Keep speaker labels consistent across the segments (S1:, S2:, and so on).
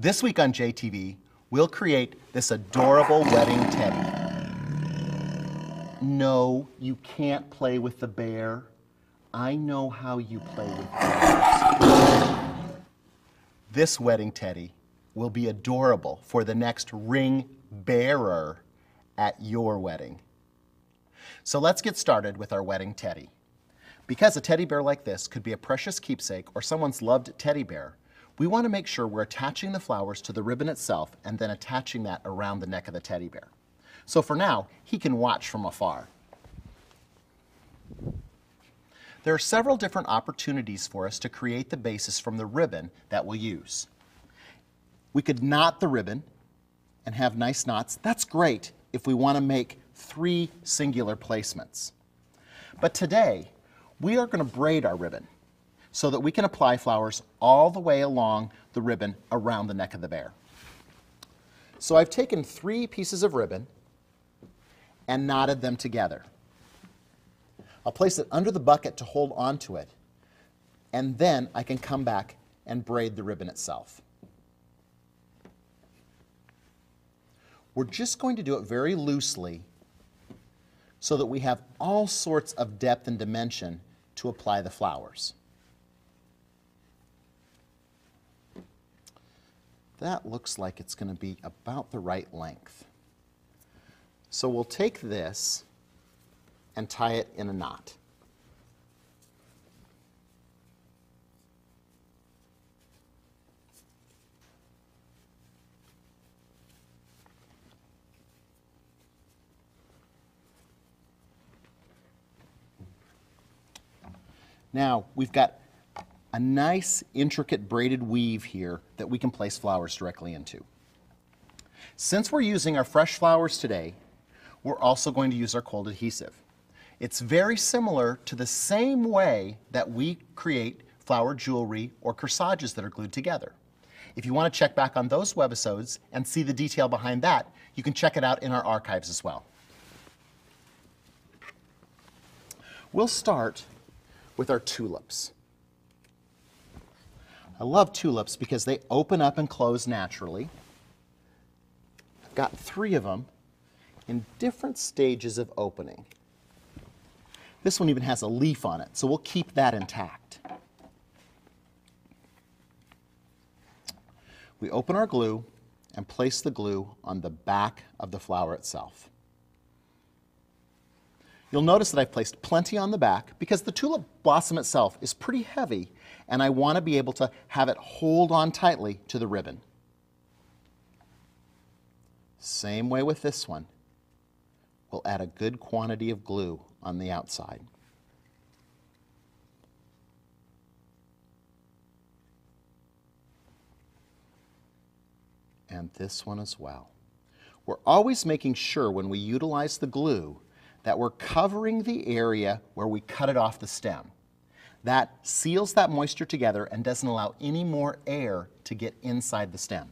S1: This week on JTV, we'll create this adorable wedding teddy. No, you can't play with the bear. I know how you play with bears. This wedding teddy will be adorable for the next ring bearer at your wedding. So let's get started with our wedding teddy. Because a teddy bear like this could be a precious keepsake or someone's loved teddy bear, we want to make sure we're attaching the flowers to the ribbon itself and then attaching that around the neck of the teddy bear. So for now, he can watch from afar. There are several different opportunities for us to create the basis from the ribbon that we'll use. We could knot the ribbon and have nice knots. That's great if we want to make 3 singular placements. But today, we are going to braid our ribbon so that we can apply flowers all the way along the ribbon around the neck of the bear. So I've taken 3 pieces of ribbon and knotted them together. I'll place it under the bucket to hold onto it, and then I can come back and braid the ribbon itself. We're just going to do it very loosely so that we have all sorts of depth and dimension to apply the flowers. That looks like it's going to be about the right length. So we'll take this and tie it in a knot. Now we've got a nice intricate braided weave here that we can place flowers directly into. Since we're using our fresh flowers today, we're also going to use our cold adhesive. It's very similar to the same way that we create flower jewelry or corsages that are glued together. If you want to check back on those webisodes and see the detail behind that, you can check it out in our archives as well. We'll start with our tulips. I love tulips because they open up and close naturally. I've got 3 of them in different stages of opening. This one even has a leaf on it, so we'll keep that intact. We open our glue and place the glue on the back of the flower itself. You'll notice that I've placed plenty on the back because the tulip blossom itself is pretty heavy and I want to be able to have it hold on tightly to the ribbon. Same way with this one. We'll add a good quantity of glue on the outside. And this one as well. We're always making sure when we utilize the glue that we're covering the area where we cut it off the stem. That seals that moisture together and doesn't allow any more air to get inside the stem.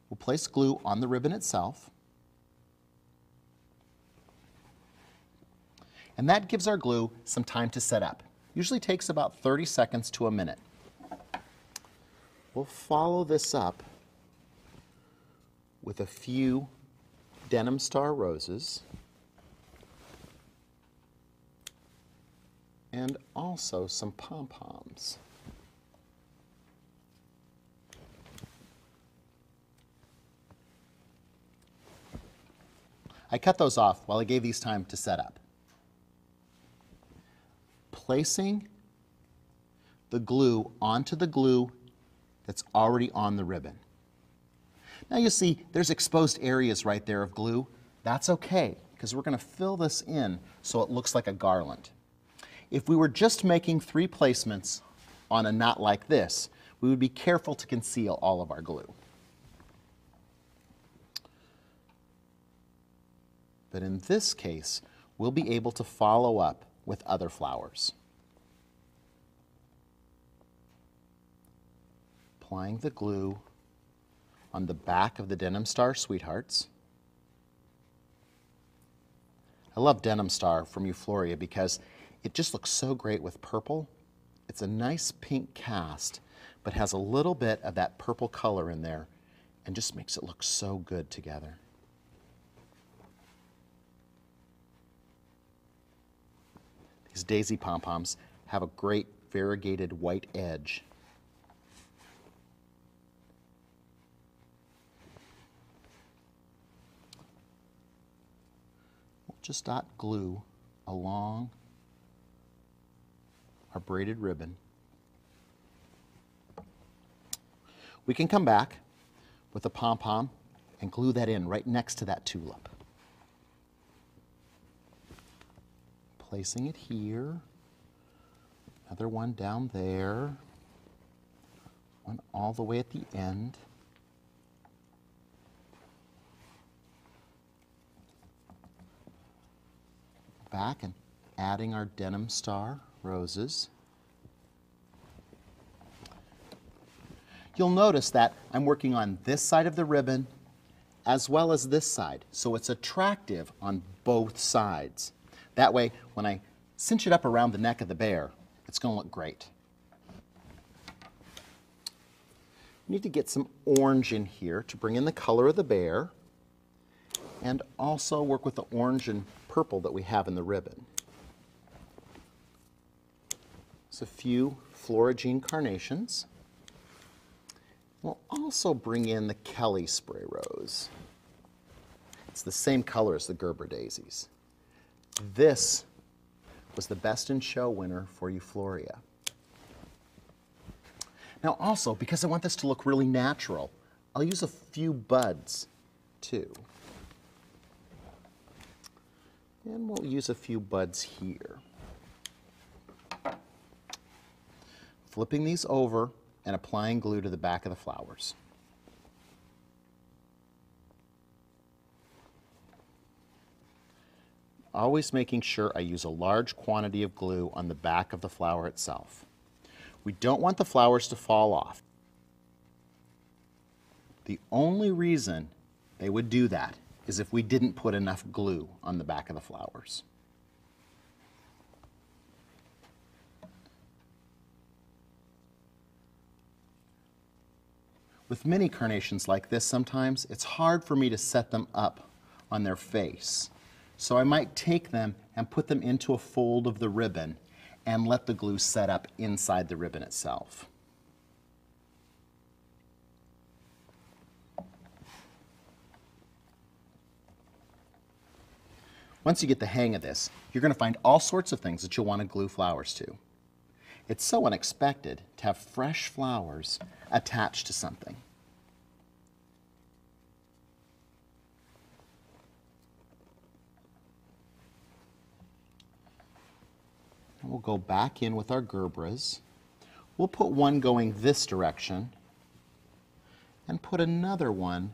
S1: We'll place glue on the ribbon itself. And that gives our glue some time to set up. Usually takes about 30 seconds to a minute. We'll follow this up with a few denim star roses and also some pom-poms. I cut those off while I gave these time to set up. Placing the glue onto the glue that's already on the ribbon. Now you see there's exposed areas right there of glue. That's okay, because we're going to fill this in so it looks like a garland. If we were just making 3 placements on a knot like this, we would be careful to conceal all of our glue. But in this case, we'll be able to follow up with other flowers. Applying the glue on the back of the Denim Star Sweethearts. I love Denim Star from Euphoria because it just looks so great with purple. It's a nice pink cast, but has a little bit of that purple color in there and just makes it look so good together. These daisy pom-poms have a great variegated white edge. We'll just dot glue along our braided ribbon. We can come back with a pom-pom and glue that in right next to that tulip. Placing it here, another one down there, one all the way at the end. Back and adding our denim star roses. You'll notice that I'm working on this side of the ribbon as well as this side, so it's attractive on both sides. That way, when I cinch it up around the neck of the bear, it's going to look great. We need to get some orange in here to bring in the color of the bear, and also work with the orange and purple that we have in the ribbon. There's a few Florigine carnations. We'll also bring in the Kelly spray rose. It's the same color as the Gerber daisies. This was the Best in Show winner for Euphoria. Now also, because I want this to look really natural, I'll use a few buds too. And we'll use a few buds here. Flipping these over and applying glue to the back of the flowers. Always making sure I use a large quantity of glue on the back of the flower itself. We don't want the flowers to fall off. The only reason they would do that is if we didn't put enough glue on the back of the flowers. With mini carnations like this, sometimes it's hard for me to set them up on their face. So I might take them and put them into a fold of the ribbon and let the glue set up inside the ribbon itself. Once you get the hang of this, you're going to find all sorts of things that you'll want to glue flowers to. It's so unexpected to have fresh flowers attached to something. And we'll go back in with our Gerbras. We'll put one going this direction and put another one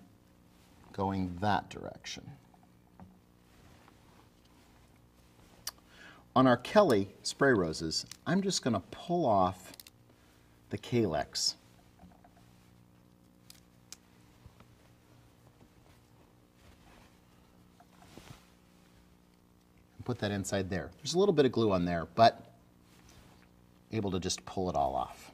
S1: going that direction. On our Kelly spray roses, I'm just going to pull off the calyx. And put that inside there. There's a little bit of glue on there, but able to just pull it all off.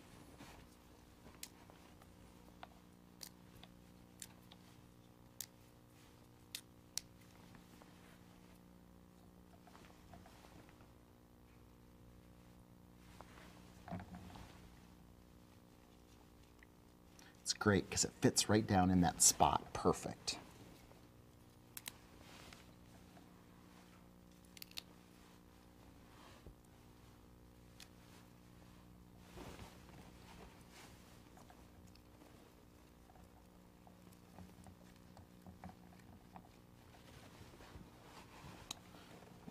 S1: It's great because it fits right down in that spot perfect.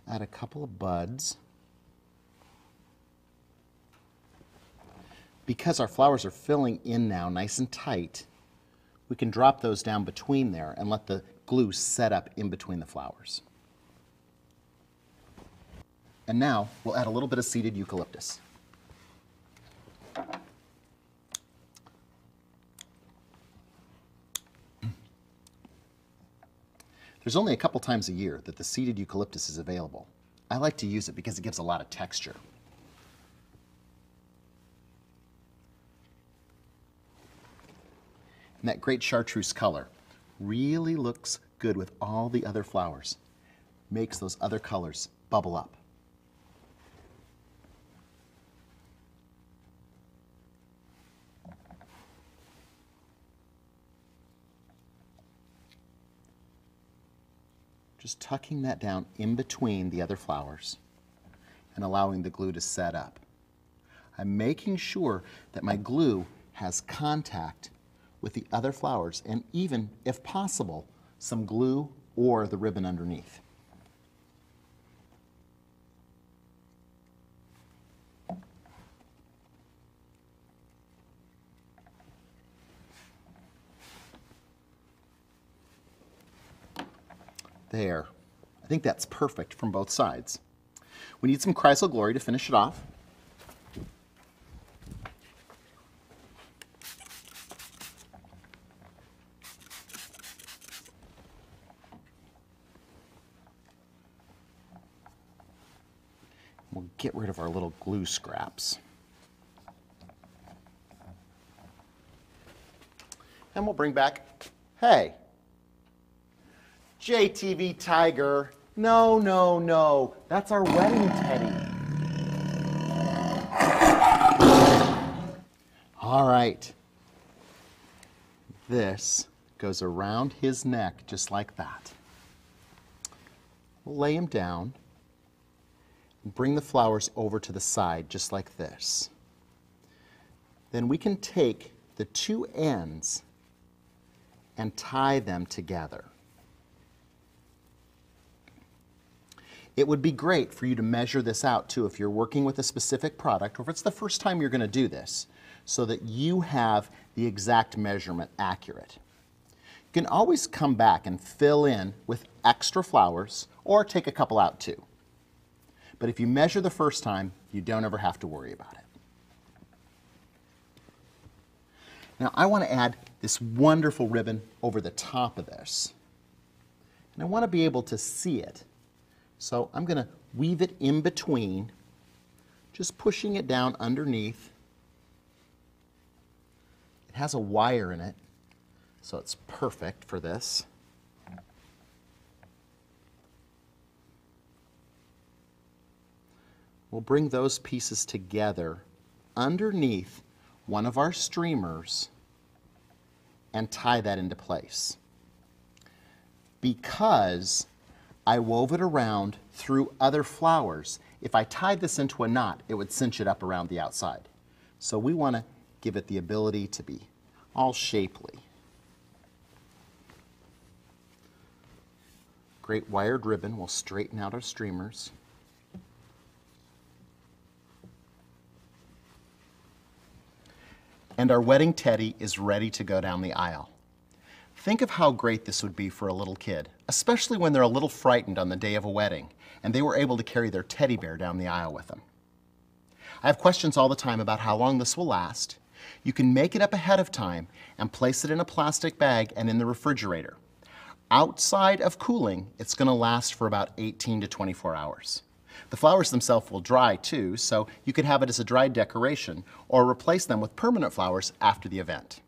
S1: Add a couple of buds. Because our flowers are filling in now nice and tight, we can drop those down between there and let the glue set up in between the flowers. And now we'll add a little bit of seeded eucalyptus. There's only a couple times a year that the seeded eucalyptus is available. I like to use it because it gives a lot of texture. And that great chartreuse color really looks good with all the other flowers. Makes those other colors bubble up. Just tucking that down in between the other flowers and allowing the glue to set up. I'm making sure that my glue has contact with the other flowers and even, if possible, some glue or the ribbon underneath. There. I think that's perfect from both sides. We need some Chrysal Glory to finish it off. We'll get rid of our little glue scraps. And we'll bring back, hey, JTV Tiger. No, no, no. That's our wedding teddy. All right. This goes around his neck just like that. We'll lay him down and bring the flowers over to the side just like this. Then we can take the two ends and tie them together. It would be great for you to measure this out too if you're working with a specific product or if it's the first time you're going to do this, so that you have the exact measurement accurate. You can always come back and fill in with extra flowers or take a couple out too. But if you measure the first time, you don't ever have to worry about it. Now I want to add this wonderful ribbon over the top of this. And I want to be able to see it. So I'm going to weave it in between, just pushing it down underneath. It has a wire in it, so it's perfect for this. We'll bring those pieces together underneath one of our streamers and tie that into place. Because I wove it around through other flowers, if I tied this into a knot, it would cinch it up around the outside. So we want to give it the ability to be all shapely. Great wired ribbon will straighten out our streamers. And our wedding teddy is ready to go down the aisle. Think of how great this would be for a little kid, especially when they're a little frightened on the day of a wedding and they were able to carry their teddy bear down the aisle with them. I have questions all the time about how long this will last. You can make it up ahead of time and place it in a plastic bag and in the refrigerator. Outside of cooling, it's going to last for about 18 to 24 hours. The flowers themselves will dry too, so you could have it as a dried decoration or replace them with permanent flowers after the event.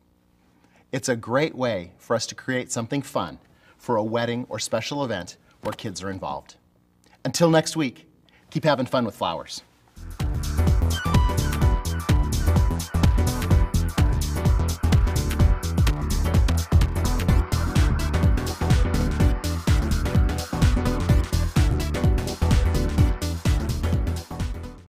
S1: It's a great way for us to create something fun for a wedding or special event where kids are involved. Until next week, keep having fun with flowers.